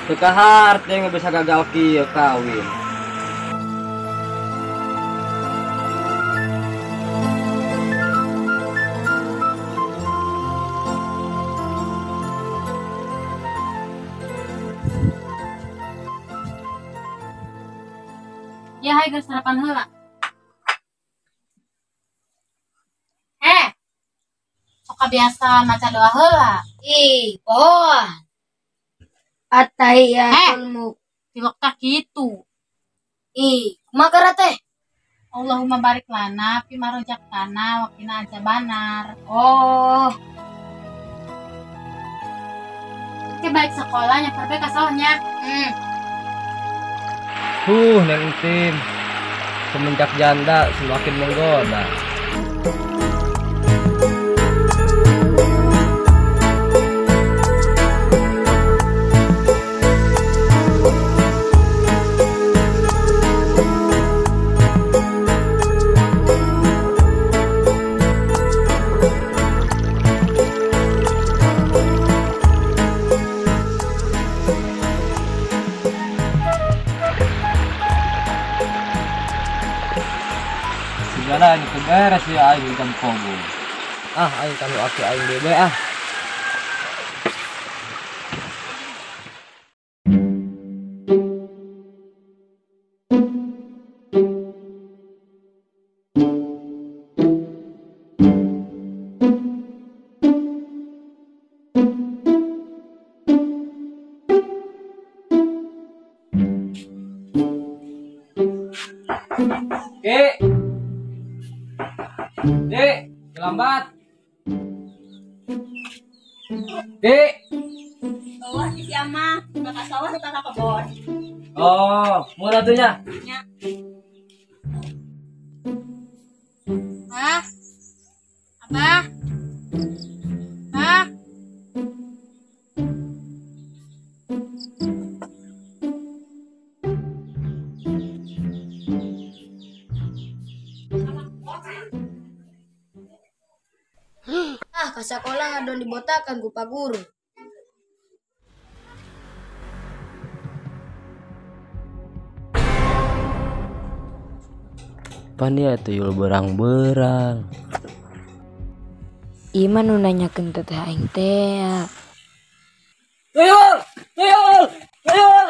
Tekahar yang bisa gagal kieu kawin. Ya, hai geus sarapan heula. Sok biasa maca doa heula. Ih, pohon. Attahiyatul Di waktu kitu. Ih, kumaha teh? Allahumma barik lana fi ma razaqtana wa qina adzabannar. Oh, Oke, baik sekolahnya perbaik asalnya. Neng Entin. Semenjak janda semakin menggoda. Segala itu beres ya aing jam kobo. Aing kanu aki aing bebe ah. Dek, lambat. Dek. bawah di siama, kakak sawah atau kakak kebon? Oh, mau ratunya? Ya. Hah? Abah? Hah? Ka sekolah ngadon dibotakan ku Pak Guru. Pania tuyul berang-berang. Iman nu nanyakeun teteh aing teh. Tuyul! Tuyul! Tuyul!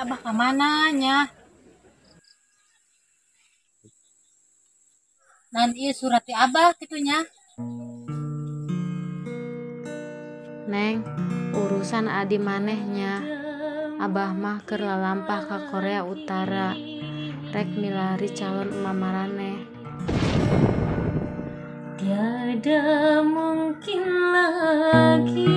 Abah ke mananya? Nanti surati abah gitunya. Neng, urusan adi manehnya. Abah mah keur lalampah ka Korea Utara. Rek milari calon emak maraneh. Tiada mungkin lagi.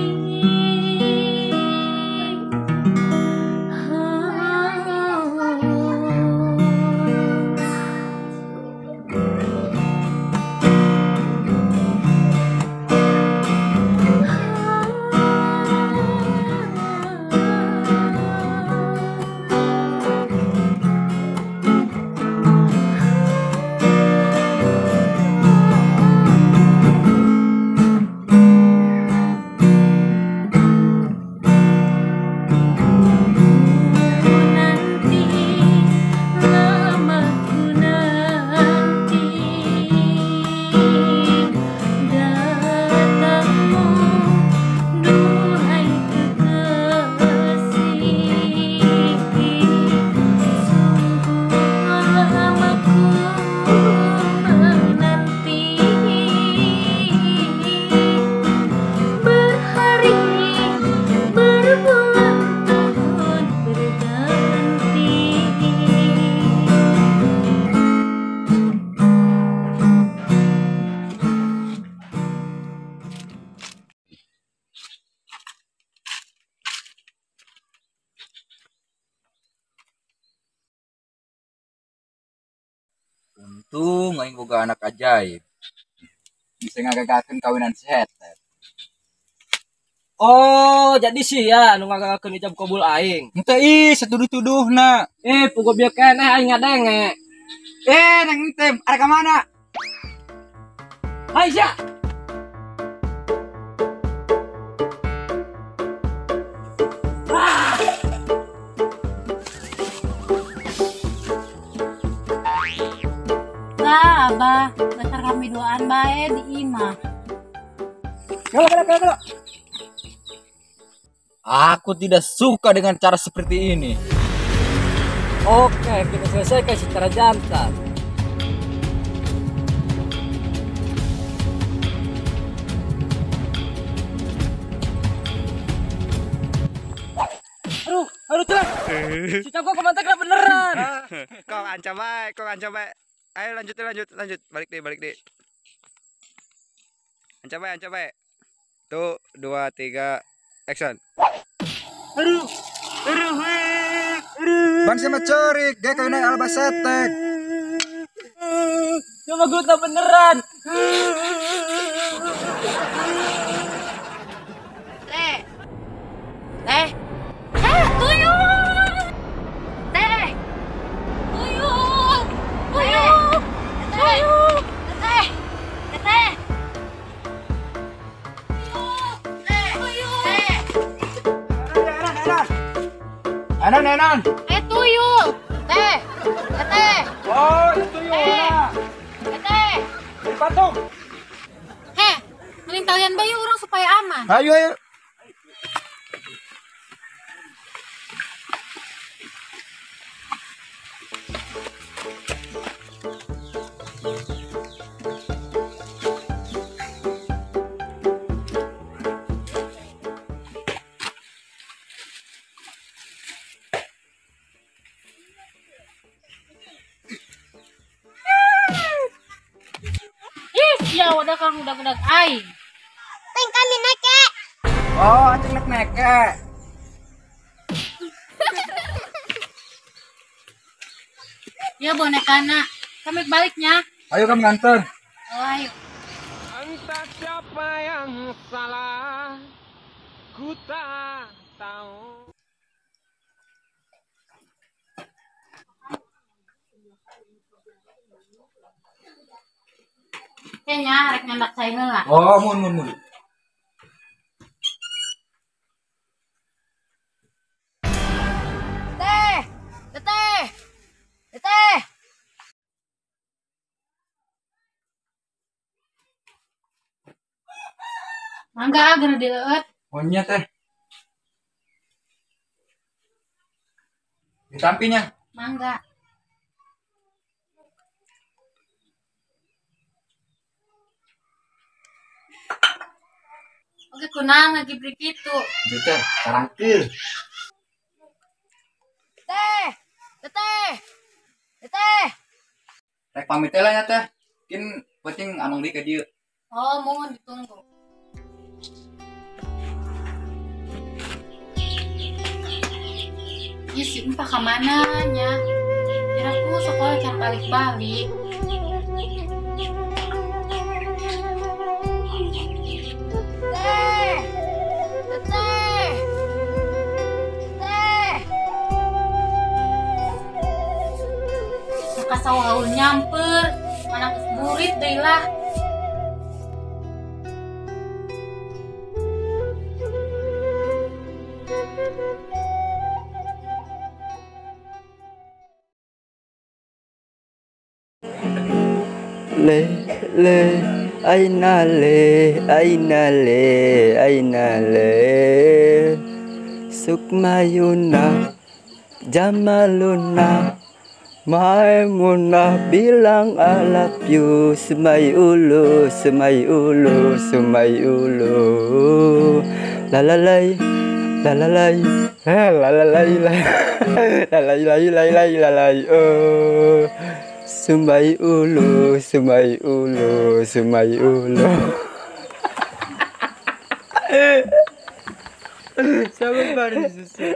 Untung aing boga anak ajaib. Bisa ngagagakeun kawinan sehat. Oh, jadi sih ya nu ngagakakeun ijab kabul aing. Henteu ih satuduh-tuduhna. Puguh bieu keneh aing ngadenge. Neng teh ada ka mana? Hai sia. Lah, Abah, dasar kami duaan bae di imah. Kalau. Aku tidak suka dengan cara seperti ini. Oke, kita selesaikan secara jantan. Aduh, telat. Si Cago kemantek beneran. Kok ancam bae. Ayo lanjut. Balik deh. Ancam bae. Tuh, 2, 3, action. Aduh. Bang sama corik, dia kayak naik albasetek. Cuma gue tak beneran. Enan. Tuyul. Teh. Oh, itu yuk. Di patung. Mending kalian bayu orang supaya aman. Ayo. Ya udah kang udah aing. Teng kami neke. Oh, acing neke. Ya bonekana. Kami baliknya. Ayo kamu nganter. Oh, ayo. Entah siapa yang salah, ku tak tahu. Kayaknya rek nyandak saya heula. Oh, mun. Teteh. Mangga agar dileut. Monyet teh. Ditampinya. Mangga. Oke, kunang lagi beri gitu. Itu teh, karangkil. Teteh. Rek pamit teh lah nya teh. Mungkin penting anu di ka dieu. Oh, mohon ditunggu. Ya si Empah kemananya? Kiraku sekolah can balik-balik. Teteh. Suka sawahul nyamper, mana kes murid deh lah. Le aina le sukmayuna jamaluna Maimunah bilang I love you Semayulu lalalai lalalai oh Semayulu Sama baru susu